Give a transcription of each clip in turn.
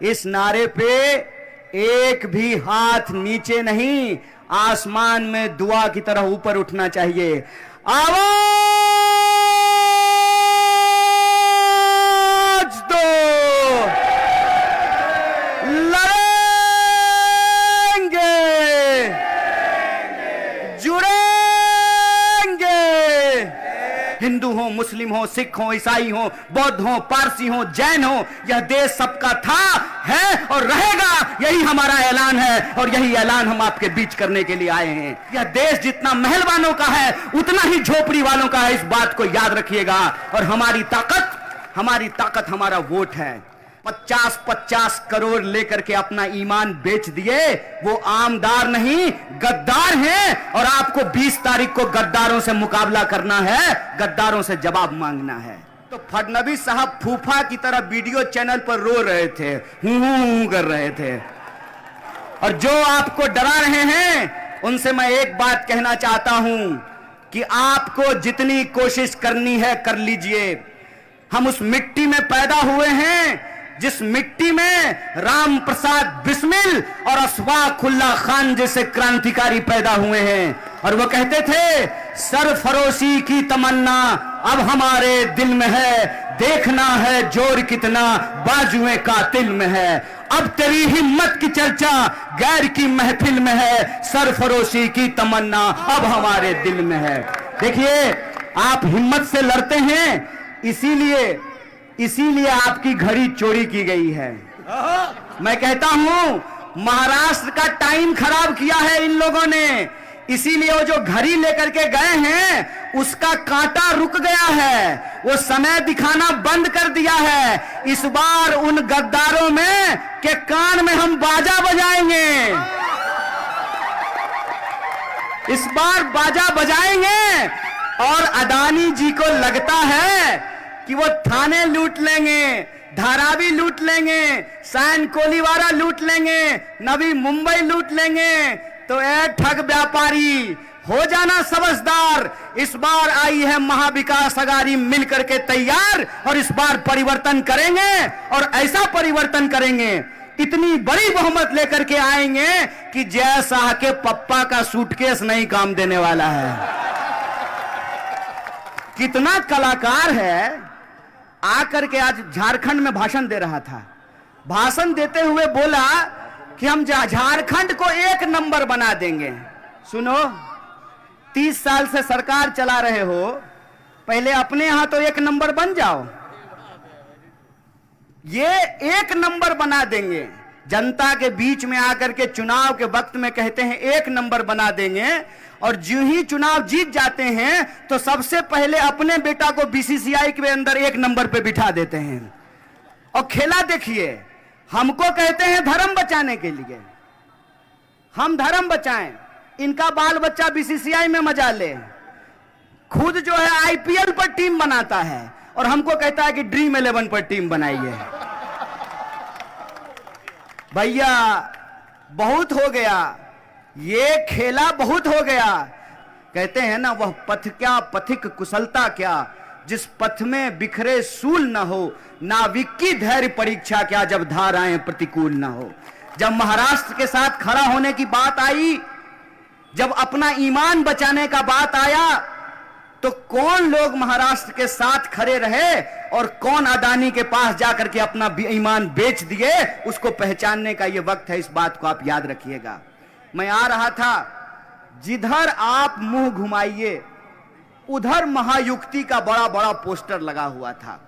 इस नारे पे एक भी हाथ नीचे नहीं, आसमान में दुआ की तरह ऊपर उठना चाहिए। आवाज दो, लड़ेंगे, जुड़ेंगे। हिंदू हो, मुस्लिम हो, सिख हो, ईसाई हो, बौद्ध हो, पारसी हो, जैन हो, यह देश सबका था, है और रहेगा। यही हमारा ऐलान है और यही ऐलान हम आपके बीच करने के लिए आए हैं। यह देश जितना महल वालों का है उतना ही झोपड़ी वालों का है, इस बात को याद रखिएगा। और हमारी ताकत हमारा वोट है। 50-50 करोड़ लेकर के अपना ईमान बेच दिए, वो आमदार नहीं गद्दार हैं। और आपको 20 तारीख को गद्दारों से मुकाबला करना है, गद्दारों से जवाब मांगना है। तो फडणवीस साहब फूफा की तरह वीडियो चैनल पर रो रहे थे, हूं कर रहे थे। और जो आपको डरा रहे हैं उनसे मैं एक बात कहना चाहता हूं कि आपको जितनी कोशिश करनी है कर लीजिए। हम उस मिट्टी में पैदा हुए हैं जिस मिट्टी में राम प्रसाद बिस्मिल और अशफाकुल्लाह खान जैसे क्रांतिकारी पैदा हुए हैं। और वो कहते थे, सरफरोशी की तमन्ना अब हमारे दिल में है, देखना है जोर कितना बाजुए कातिल में है। अब तेरी हिम्मत की चर्चा गैर की महफिल में है, सरफरोशी की तमन्ना अब हमारे दिल में है। देखिए, आप हिम्मत से लड़ते हैं, इसीलिए आपकी घड़ी चोरी की गई है। मैं कहता हूं, महाराष्ट्र का टाइम खराब किया है इन लोगों ने, इसीलिए वो जो घड़ी लेकर के गए हैं उसका कांटा रुक गया है, वो समय दिखाना बंद कर दिया है। इस बार उन गद्दारों में के कान में हम बाजा बजाएंगे, इस बार बाजा बजाएंगे। और अदानी जी को लगता है कि वो थाने लूट लेंगे, धारावी लूट लेंगे, सैन कोलीवारा लूट लेंगे, नवी मुंबई लूट लेंगे। तो ए ठग व्यापारी, हो जाना समझदार। इस बार आई है महाविकास अघाड़ी मिलकर के तैयार, और इस बार परिवर्तन करेंगे और ऐसा परिवर्तन करेंगे, इतनी बड़ी बहुमत लेकर के आएंगे कि जय शाह के पप्पा का सूटकेस नहीं काम देने वाला है। कितना कलाकार है, आकर के आज झारखंड में भाषण दे रहा था। भाषण देते हुए बोला कि हम झारखंड को 1 नंबर बना देंगे। सुनो, 30 साल से सरकार चला रहे हो, पहले अपने यहां तो 1 नंबर बन जाओ। ये 1 नंबर बना देंगे। जनता के बीच में आकर के चुनाव के वक्त में कहते हैं 1 नंबर बना देंगे, और जो ही चुनाव जीत जाते हैं तो सबसे पहले अपने बेटा को बीसीसीआई के अंदर 1 नंबर पे बिठा देते हैं। और खेला देखिए, हमको कहते हैं धर्म बचाने के लिए, हम धर्म बचाएं, इनका बाल बच्चा बीसीसीआई में मजा ले, खुद जो है आईपीएल पर टीम बनाता है और हमको कहता है कि ड्रीम 11 पर टीम बनाइए। भैया बहुत हो गया, ये खेला बहुत हो गया। कहते हैं ना, वह पथ क्या पथिक कुशलता क्या, जिस पथ में बिखरे सूल न हो, नाविक की धैर्य परीक्षा क्या, जब धाराएं प्रतिकूल न हो। जब महाराष्ट्र के साथ खड़ा होने की बात आई, जब अपना ईमान बचाने का बात आया, तो कौन लोग महाराष्ट्र के साथ खड़े रहे और कौन अदानी के पास जाकर के अपना ईमान बेच दिए, उसको पहचानने का यह वक्त है। इस बात को आप याद रखिएगा। मैं आ रहा था, जिधर आप मुंह घुमाइए उधर महायुक्ति का बड़ा बड़ा पोस्टर लगा हुआ था।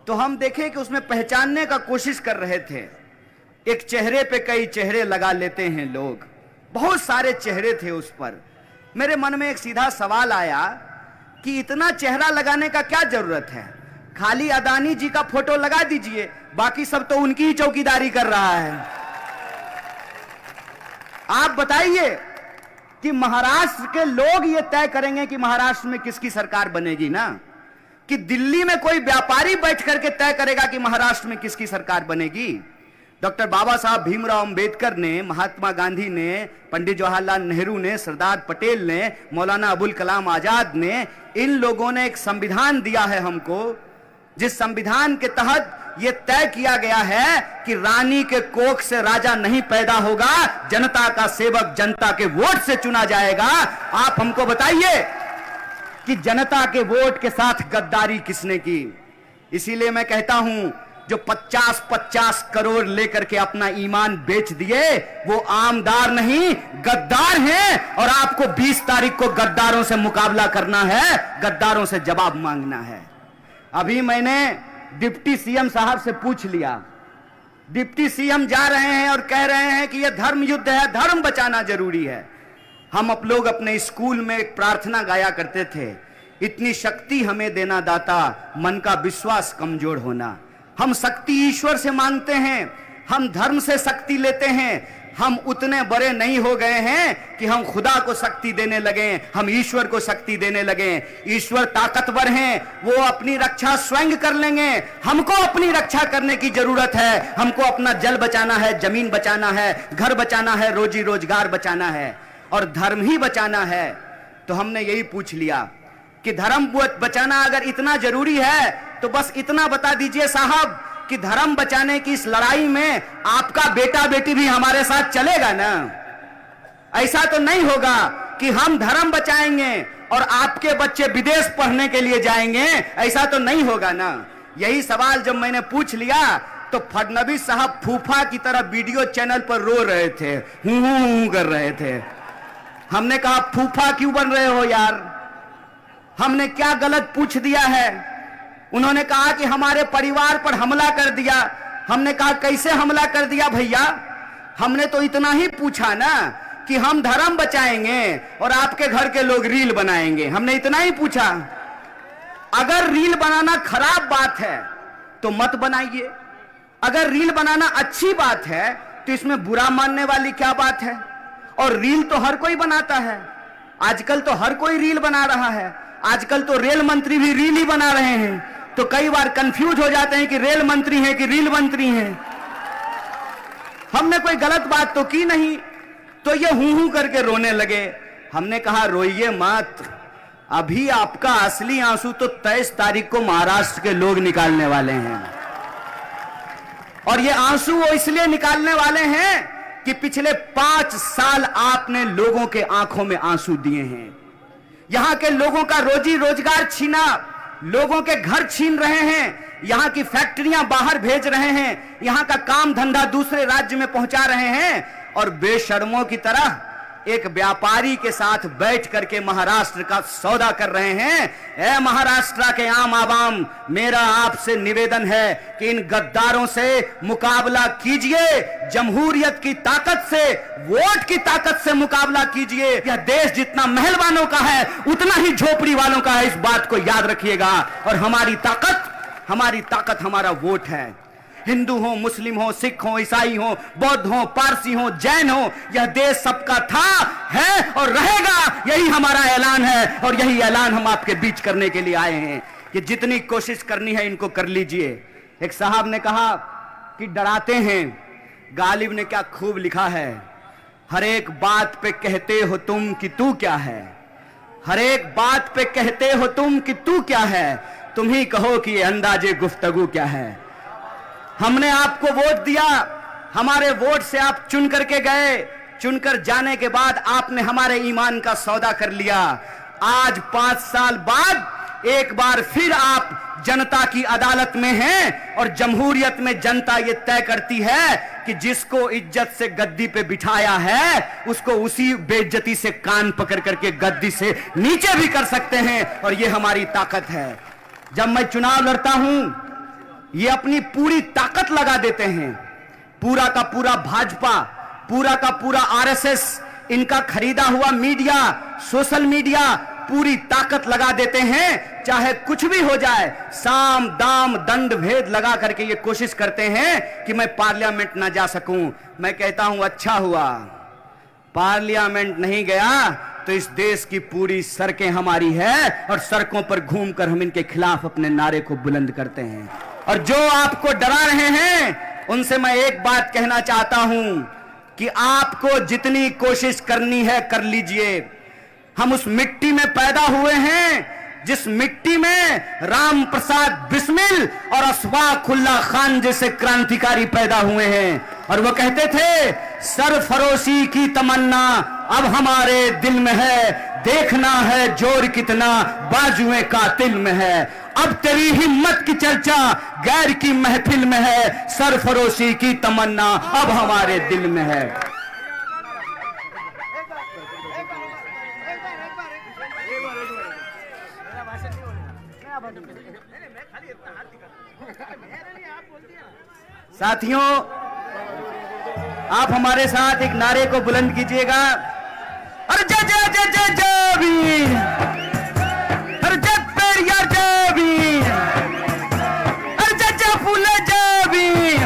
तो हम देखे कि उसमें पहचानने का कोशिश कर रहे थे। एक चेहरे पे कई चेहरे लगा लेते हैं लोग, बहुत सारे चेहरे थे उस पर। मेरे मन में एक सीधा सवाल आया कि इतना चेहरा लगाने का क्या जरूरत है, खाली अदानी जी का फोटो लगा दीजिए, बाकी सब तो उनकी ही चौकीदारी कर रहा है। आप बताइए कि महाराष्ट्र के लोग ये तय करेंगे कि महाराष्ट्र में किसकी सरकार बनेगी ना, कि दिल्ली में कोई व्यापारी बैठ करके तय करेगा कि महाराष्ट्र में किसकी सरकार बनेगी। डॉक्टर बाबा साहब भीमराव अंबेडकर ने, महात्मा गांधी ने, पंडित जवाहरलाल नेहरू ने, सरदार पटेल ने, मौलाना अबुल कलाम आजाद ने, इन लोगों ने एक संविधान दिया है हमको, जिस संविधान के तहत यह तय किया गया है कि रानी के कोख से राजा नहीं पैदा होगा, जनता का सेवक जनता के वोट से चुना जाएगा। आप हमको बताइए कि जनता के वोट के साथ गद्दारी किसने की? इसीलिए मैं कहता हूं, जो 50-50 करोड़ लेकर के अपना ईमान बेच दिए वो आमदार नहीं गद्दार हैं, और आपको 20 तारीख को गद्दारों से मुकाबला करना है, गद्दारों से जवाब मांगना है। अभी मैंने डिप्टी सीएम साहब से पूछ लिया, डिप्टी सीएम जा रहे हैं और कह रहे हैं कि यह धर्म युद्ध है, धर्म बचाना जरूरी है। हम आप लोग अपने स्कूल में एक प्रार्थना गाया करते थे, इतनी शक्ति हमें देना दाता, मन का विश्वास कमजोर होना। हम शक्ति ईश्वर से मांगते हैं, हम धर्म से शक्ति लेते हैं। हम उतने बड़े नहीं हो गए हैं कि हम खुदा को शक्ति देने लगे, हम ईश्वर को शक्ति देने लगे। ईश्वर ताकतवर हैं, वो अपनी रक्षा स्वयं कर लेंगे। हमको अपनी रक्षा करने की जरूरत है। हमको अपना जल बचाना है, जमीन बचाना है, घर बचाना है, रोजी रोजगार बचाना है और धर्म ही बचाना है। तो हमने यही पूछ लिया कि धर्म बचाना अगर इतना जरूरी है तो बस इतना बता दीजिए साहब कि धर्म बचाने की इस लड़ाई में आपका बेटा बेटी भी हमारे साथ चलेगा ना? ऐसा तो नहीं होगा कि हम धर्म बचाएंगे और आपके बच्चे विदेश पढ़ने के लिए जाएंगे, ऐसा तो नहीं होगा ना? यही सवाल जब मैंने पूछ लिया तो फडणवीस साहब फूफा की तरह वीडियो चैनल पर रो रहे थे, हूं कर रहे थे। हमने कहा फूफा क्यों बन रहे हो यार, हमने क्या गलत पूछ दिया है? उन्होंने कहा कि हमारे परिवार पर हमला कर दिया। हमने कहा कैसे हमला कर दिया भैया? हमने तो इतना ही पूछा ना कि हम धर्म बचाएंगे और आपके घर के लोग रील बनाएंगे, हमने इतना ही पूछा। अगर रील बनाना खराब बात है तो मत बनाइए, अगर रील बनाना अच्छी बात है तो इसमें बुरा मानने वाली क्या बात है? और रील तो हर कोई बनाता है, आजकल तो हर कोई रील बना रहा है। आजकल तो रेल मंत्री भी रील ही बना रहे हैं, तो कई बार कंफ्यूज हो जाते हैं कि रेल मंत्री हैं कि रील मंत्री हैं। हमने कोई गलत बात तो की नहीं, तो ये हूं करके रोने लगे। हमने कहा रोइए मत, अभी आपका असली आंसू तो 23 तारीख को महाराष्ट्र के लोग निकालने वाले हैं। और ये आंसू वो इसलिए निकालने वाले हैं कि पिछले 5 साल आपने लोगों के आंखों में आंसू दिए हैं। यहां के लोगों का रोजी रोजगार छीना, लोगों के घर छीन रहे हैं, यहां की फैक्ट्रियां बाहर भेज रहे हैं, यहां का काम धंधा दूसरे राज्य में पहुंचा रहे हैं और बेशर्मों की तरह एक व्यापारी के साथ बैठ करके महाराष्ट्र का सौदा कर रहे हैं। ऐ महाराष्ट्र के आम आवाम, मेरा आपसे निवेदन है कि इन गद्दारों से मुकाबला कीजिए, जमहूरियत की ताकत से, वोट की ताकत से मुकाबला कीजिए। यह देश जितना महल वालों का है उतना ही झोपड़ी वालों का है, इस बात को याद रखिएगा। और हमारी ताकत हमारा वोट है। हिंदू हो, मुस्लिम हो, सिख हो, ईसाई हो, बौद्ध हो, पारसी हो, जैन हो, यह देश सबका था, है और रहेगा। यही हमारा ऐलान है और यही ऐलान हम आपके बीच करने के लिए आए हैं कि जितनी कोशिश करनी है इनको कर लीजिए। एक साहब ने कहा कि डराते हैं, गालिब ने क्या खूब लिखा है, हर एक बात पे कहते हो तुम कि तू क्या है, हर एक बात पे कहते हो तुम कि तू क्या है, तुम ही कहो कि ये अंदाजे गुफ्तगू क्या है। हमने आपको वोट दिया, हमारे वोट से आप चुन करके गए, चुनकर जाने के बाद आपने हमारे ईमान का सौदा कर लिया। आज 5 साल बाद एक बार फिर आप जनता की अदालत में हैं और जमहूरियत में जनता ये तय करती है कि जिसको इज्जत से गद्दी पे बिठाया है उसको उसी बेइज्जती से कान पकड़ करके गद्दी से नीचे भी कर सकते हैं, और ये हमारी ताकत है। जब मैं चुनाव लड़ता हूं ये अपनी पूरी ताकत लगा देते हैं, पूरा का पूरा भाजपा, पूरा का पूरा आरएसएस, इनका खरीदा हुआ मीडिया, सोशल मीडिया पूरी ताकत लगा देते हैं। चाहे कुछ भी हो जाए, साम दाम दंड भेद लगा करके ये कोशिश करते हैं कि मैं पार्लियामेंट ना जा सकूं। मैं कहता हूं अच्छा हुआ पार्लियामेंट नहीं गया तो इस देश की पूरी सड़कें हमारी है और सड़कों पर घूमकर हम इनके खिलाफ अपने नारे को बुलंद करते हैं। और जो आपको डरा रहे हैं उनसे मैं एक बात कहना चाहता हूं कि आपको जितनी कोशिश करनी है कर लीजिए। हम उस मिट्टी में पैदा हुए हैं जिस मिट्टी में राम प्रसाद बिस्मिल और अशफाकुल्लाह खान जैसे क्रांतिकारी पैदा हुए हैं। और वो कहते थे, सरफरोशी की तमन्ना अब हमारे दिल में है, देखना है जोर कितना बाजुए कातिल में है। अब तेरी हिम्मत की चर्चा गैर की महफिल में है, सरफरोशी की तमन्ना अब हमारे दिल में है। साथियों, आप हमारे साथ एक नारे को बुलंद कीजिएगा। अरे जय जय जय जय जय वीर, अरे जय पेरियार जय वीर, अरे जय जय फूले जय वीर,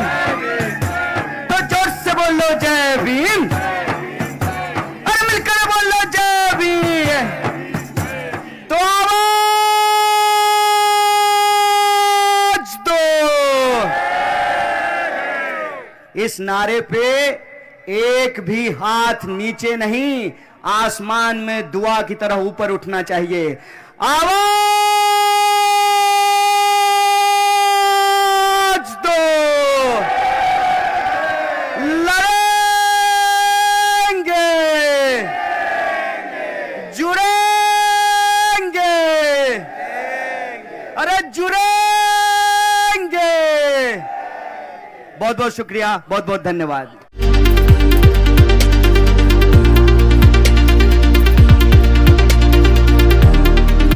तो जोर से बोलो जय भीम, अरे मिलकर बोलो जय वीर। तो आवाज दो। इस नारे पे एक भी हाथ नीचे नहीं, आसमान में दुआ की तरह ऊपर उठना चाहिए। आवाज दो, लड़ेंगे, जुड़ेंगे, अरे जुड़ेंगे। बहुत बहुत शुक्रिया, बहुत बहुत धन्यवाद।